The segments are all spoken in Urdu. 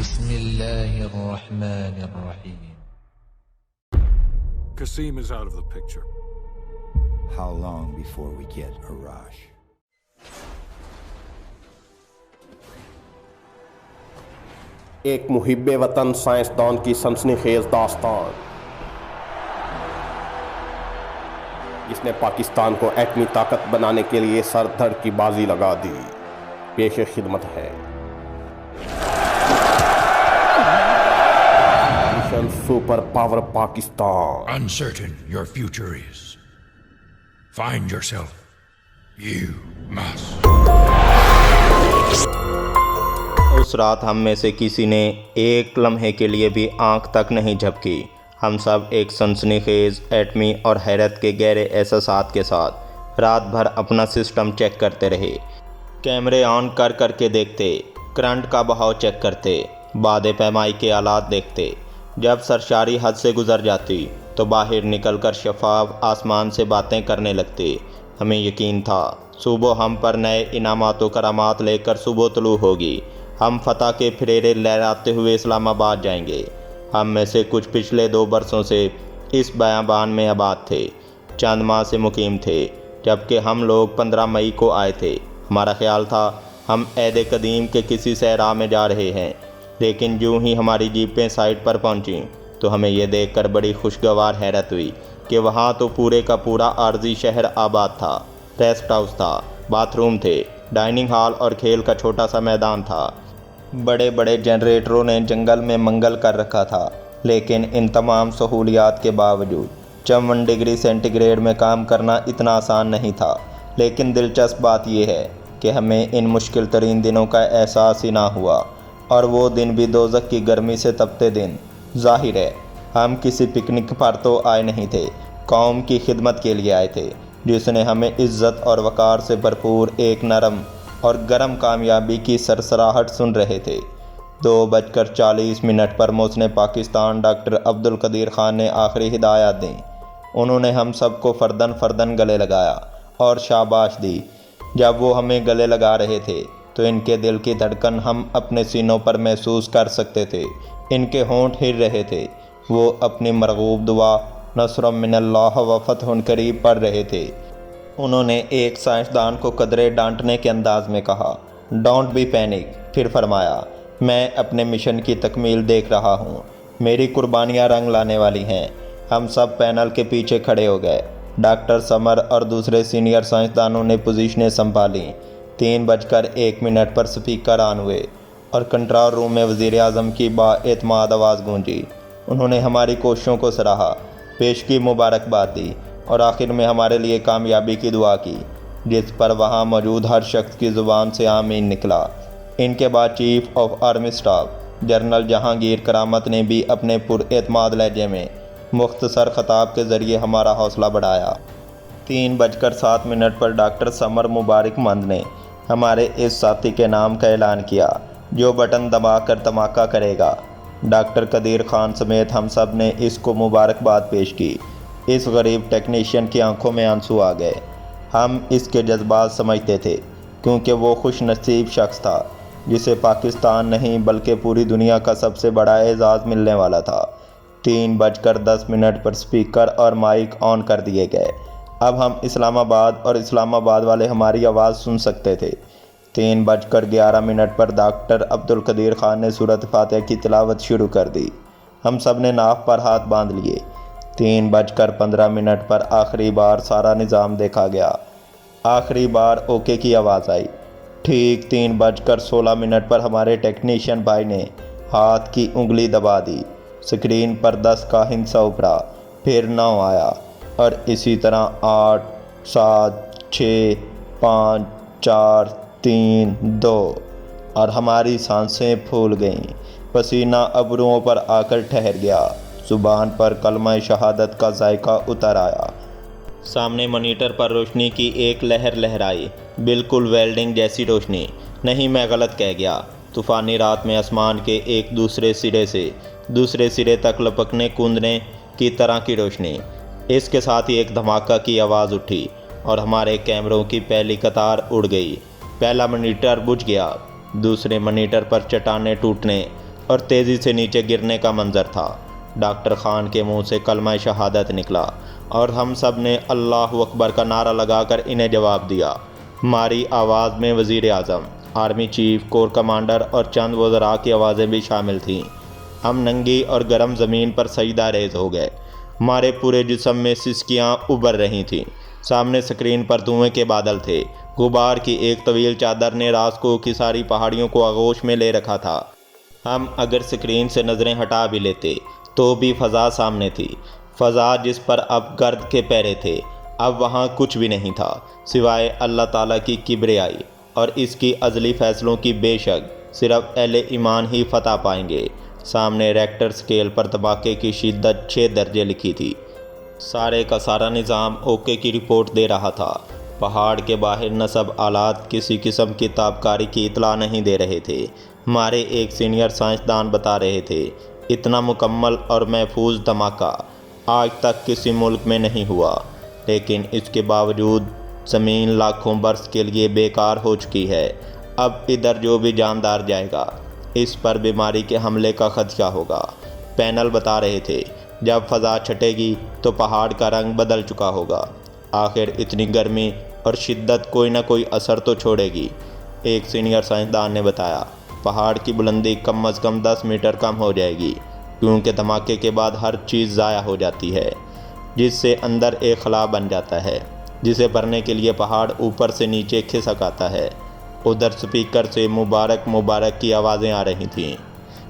بسم الله الرحمن الرحيم. Qasim is out of the picture. How long before we get Arash? ایک محب وطن سائنسدان کی سنسنیخیز داستان جس نے پاکستان کو ایٹمی طاقت بنانے کے لیے سر دھڑ کی بازی لگا دی، پیش خدمت ہے mission super power Pakistan. Uncertain your future is. Find yourself. You must. اس رات ہم میں سے کسی نے ایک لمحے کے لیے بھی آنکھ تک نہیں جھپکی۔ ہم سب ایک سنسنی خیز ایٹمی اور حیرت کے گہرے احساسات کے ساتھ رات بھر اپنا سسٹم چیک کرتے رہے، کیمرے آن کر کر کے دیکھتے، کرنٹ کا بہاؤ چیک کرتے، باد پیمائی کے آلات دیکھتے۔ جب سرشاری حد سے گزر جاتی تو باہر نکل کر شفاف آسمان سے باتیں کرنے لگتے۔ ہمیں یقین تھا صبح ہم پر نئے انعامات و کرامات لے کر صبح طلوع ہوگی، ہم فتح کے پھریرے لہراتے ہوئے اسلام آباد جائیں گے۔ ہم میں سے کچھ پچھلے 2 برسوں سے اس بیابان میں آباد تھے، چند ماہ سے مقیم تھے، جبکہ ہم لوگ 15 مئی کو آئے تھے۔ ہمارا خیال تھا ہم عہد قدیم کے کسی صحرا میں جا رہے ہیں، لیکن جو ہی ہماری جیپیں سائٹ پر پہنچیں تو ہمیں یہ دیکھ کر بڑی خوشگوار حیرت ہوئی کہ وہاں تو پورے کا پورا عارضی شہر آباد تھا۔ ریسٹ ہاؤس تھا، باتھ روم تھے، ڈائننگ ہال اور کھیل کا چھوٹا سا میدان تھا۔ بڑے بڑے جنریٹروں نے جنگل میں منگل کر رکھا تھا، لیکن ان تمام سہولیات کے باوجود 54 ڈگری سینٹی گریڈ میں کام کرنا اتنا آسان نہیں تھا۔ لیکن دلچسپ بات یہ ہے کہ ہمیں ان مشکل ترین دنوں کا احساس ہی نہ ہوا، اور وہ دن بھی دوزخ کی گرمی سے تپتے دن۔ ظاہر ہے ہم کسی پکنک پر تو آئے نہیں تھے، قوم کی خدمت کے لیے آئے تھے، جس نے ہمیں عزت اور وقار سے بھرپور ایک نرم اور گرم کامیابی کی سرسراہٹ سن رہے تھے۔ 2:40 پر موسم پاکستان ڈاکٹر عبدالقدیر خان نے آخری ہدایات دیں۔ انہوں نے ہم سب کو فرداً گلے لگایا اور شاباش دی۔ جب وہ ہمیں گلے لگا رہے تھے تو ان کے دل کی دھڑکن ہم اپنے سینوں پر محسوس کر سکتے تھے، ان کے ہونٹ ہل رہے تھے، وہ اپنی مرغوب دعا نصر من اللہ و فتح قریب پڑھ رہے تھے۔ انہوں نے ایک سائنسدان کو قدرے ڈانٹنے کے انداز میں کہا، ڈونٹ بی پینک۔ پھر فرمایا، میں اپنے مشن کی تکمیل دیکھ رہا ہوں، میری قربانیاں رنگ لانے والی ہیں۔ ہم سب پینل کے پیچھے کھڑے ہو گئے۔ ڈاکٹر سمر اور دوسرے سینئر سائنسدانوں نے پوزیشنیں سنبھالیں۔ 3:01 پر سپیکر آن ہوئے اور کنٹرول روم میں وزیر اعظم کی با اعتماد آواز گونجی۔ انہوں نے ہماری کوششوں کو سراہا، پیش کی مبارکباد دی اور آخر میں ہمارے لیے کامیابی کی دعا کی، جس پر وہاں موجود ہر شخص کی زبان سے آمین نکلا۔ ان کے بعد chief of army staff general Jahangir کرامت نے بھی اپنے پر اعتماد لہجے میں مختصر خطاب کے ذریعے ہمارا حوصلہ بڑھایا۔ 3:07 پر ڈاکٹر سمر مبارک مند نے ہمارے اس ساتھی کے نام کا اعلان کیا جو بٹن دبا کر دھماکہ کرے گا۔ ڈاکٹر قدیر خان سمیت ہم سب نے اس کو مبارکباد پیش کی۔ اس غریب ٹیکنیشین کی آنکھوں میں آنسو آ گئے۔ ہم اس کے جذبات سمجھتے تھے، کیونکہ وہ خوش نصیب شخص تھا جسے پاکستان نہیں بلکہ پوری دنیا کا سب سے بڑا اعزاز ملنے والا تھا۔ 3:10 پر سپیکر اور مائک آن کر دیے گئے۔ اب ہم اسلام آباد اور اسلام آباد والے ہماری آواز سن سکتے تھے۔ 3:11 پر ڈاکٹر عبدالقدیر خان نے سورۃ فاتحہ کی تلاوت شروع کر دی۔ ہم سب نے ناف پر ہاتھ باندھ لیے۔ 3:15 پر آخری بار سارا نظام دیکھا گیا۔ آخری بار اوکے کی آواز آئی۔ ٹھیک 3:16 پر ہمارے ٹیکنیشین بھائی نے ہاتھ کی انگلی دبا دی، اسکرین پر 10 کا ہندسہ ابھرا، پھر 9 آیا، اور اسی طرح 8 7 6 5 4 3 2 اور ہماری سانسیں پھول گئیں، پسینہ ابروؤں پر آ کر ٹھہر گیا، زبان پر کلمہ شہادت کا ذائقہ اتر آیا۔ سامنے مانیٹر پر روشنی کی ایک لہر لہرائی، بالکل ویلڈنگ جیسی روشنی۔ نہیں، میں غلط کہہ گیا۔ طوفانی رات میں آسمان کے ایک دوسرے سرے سے دوسرے سرے تک لپکنے کوندنے کی طرح کی روشنی۔ اس کے ساتھ ہی ایک دھماکہ کی آواز اٹھی اور ہمارے کیمروں کی پہلی قطار اڑ گئی۔ پہلا مانیٹر بجھ گیا، دوسرے مانیٹر پر چٹانیں ٹوٹنے اور تیزی سے نیچے گرنے کا منظر تھا۔ ڈاکٹر خان کے منہ سے کلمہ شہادت نکلا اور ہم سب نے اللہ اکبر کا نعرہ لگا کر انہیں جواب دیا۔ ہماری آواز میں وزیر اعظم، آرمی چیف، کور کمانڈر اور چند وزراء کی آوازیں بھی شامل تھیں۔ ہم ننگی اور گرم زمین پر سجدہ ریز ہو گئے۔ ہمارے پورے جسم میں سسکیاں ابھر رہی تھیں۔ سامنے سکرین پر دھوئیں کے بادل تھے۔ غبار کی ایک طویل چادر نے راسکو کی ساری پہاڑیوں کو آغوش میں لے رکھا تھا۔ ہم اگر سکرین سے نظریں ہٹا بھی لیتے تو بھی فضا سامنے تھی، فضا جس پر اب گرد کے پیرے تھے۔ اب وہاں کچھ بھی نہیں تھا سوائے اللہ تعالیٰ کی کبریائی اور اس کی ازلی فیصلوں کی۔ بے شک صرف اہل ایمان ہی فتح پائیں گے۔ سامنے ریکٹر سکیل پر دھماکے کی شدت 6 درجے لکھی تھی۔ سارے کا سارا نظام اوکے کی رپورٹ دے رہا تھا۔ پہاڑ کے باہر نصب آلات کسی قسم کی تابکاری کی اطلاع نہیں دے رہے تھے۔ ہمارے ایک سینئر سائنسدان بتا رہے تھے، اتنا مکمل اور محفوظ دھماکہ آج تک کسی ملک میں نہیں ہوا، لیکن اس کے باوجود زمین لاکھوں برس کے لیے بیکار ہو چکی ہے۔ اب ادھر جو بھی جاندار جائے گا اس پر بیماری کے حملے کا خدشہ ہوگا۔ پینل بتا رہے تھے، جب فضا چھٹے گی تو پہاڑ کا رنگ بدل چکا ہوگا۔ آخر اتنی گرمی اور شدت کوئی نہ کوئی اثر تو چھوڑے گی۔ ایک سینئر سائنسدان نے بتایا، پہاڑ کی بلندی کم از کم 10 میٹر کم ہو جائے گی، کیونکہ دھماکے کے بعد ہر چیز ضائع ہو جاتی ہے، جس سے اندر ایک خلا بن جاتا ہے جسے بھرنے کے لیے پہاڑ اوپر سے نیچے کھسک آتا ہے۔ ادھر سپیکر سے مبارک مبارک کی آوازیں آ رہی تھیں،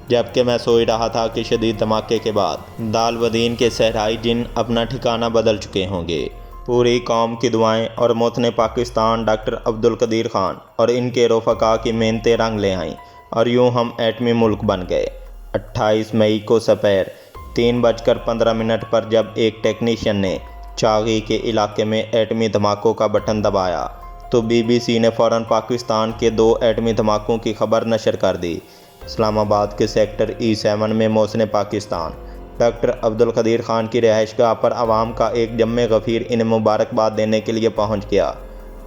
جبکہ میں سوچ رہا تھا کہ شدید دھماکے کے بعد دالودین کے صحرائی جن اپنا ٹھکانہ بدل چکے ہوں گے۔ پوری قوم کی دعائیں اور موتن پاکستان ڈاکٹر عبدالقدیر خان اور ان کے رفقا کی محنتیں رنگ لے آئیں اور یوں ہم ایٹمی ملک بن گئے۔ 28 مئی کو سپیر 3:15 پر جب ایک ٹیکنیشین نے چاغی کے علاقے میں ایٹمی دھماکوں کا بٹن دبایا تو BBC نے فوراً پاکستان کے 2 ایٹمی دھماکوں کی خبر نشر کر دی۔ اسلام آباد کے سیکٹر E7 میں محسن پاکستان ڈاکٹر عبدالقدیر خان کی رہائش گاہ پر عوام کا ایک جم غفیر انہیں مبارکباد دینے کے لیے پہنچ گیا۔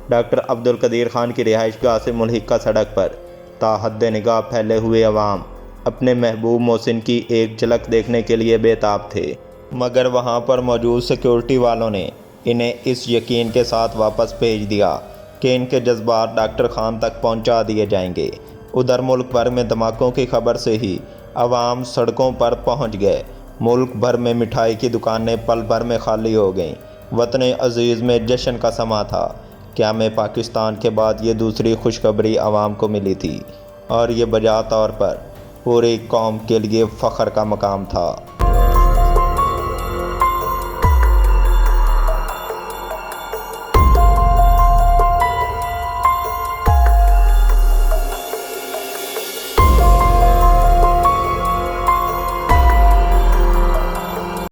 ڈاکٹر عبدالقدیر خان کی رہائش گاہ سے ملحقہ سڑک پر تا حد نگاہ پھیلے ہوئے عوام اپنے محبوب محسن کی ایک جھلک دیکھنے کے لیے بے تاب تھے، مگر وہاں پر موجود سیکیورٹی والوں نے انہیں اس یقین کے ساتھ واپس بھیج دیا کہ ان کے جذبات ڈاکٹر خان تک پہنچا دیے جائیں گے۔ ادھر ملک بھر میں دھماکوں کی خبر سے ہی عوام سڑکوں پر پہنچ گئے۔ ملک بھر میں مٹھائی کی دکانیں پل بھر میں خالی ہو گئیں۔ وطن عزیز میں جشن کا سما تھا۔ قیام پاکستان کے بعد یہ دوسری خوشخبری عوام کو ملی تھی اور یہ بجا طور پر پوری قوم کے لیے فخر کا مقام تھا۔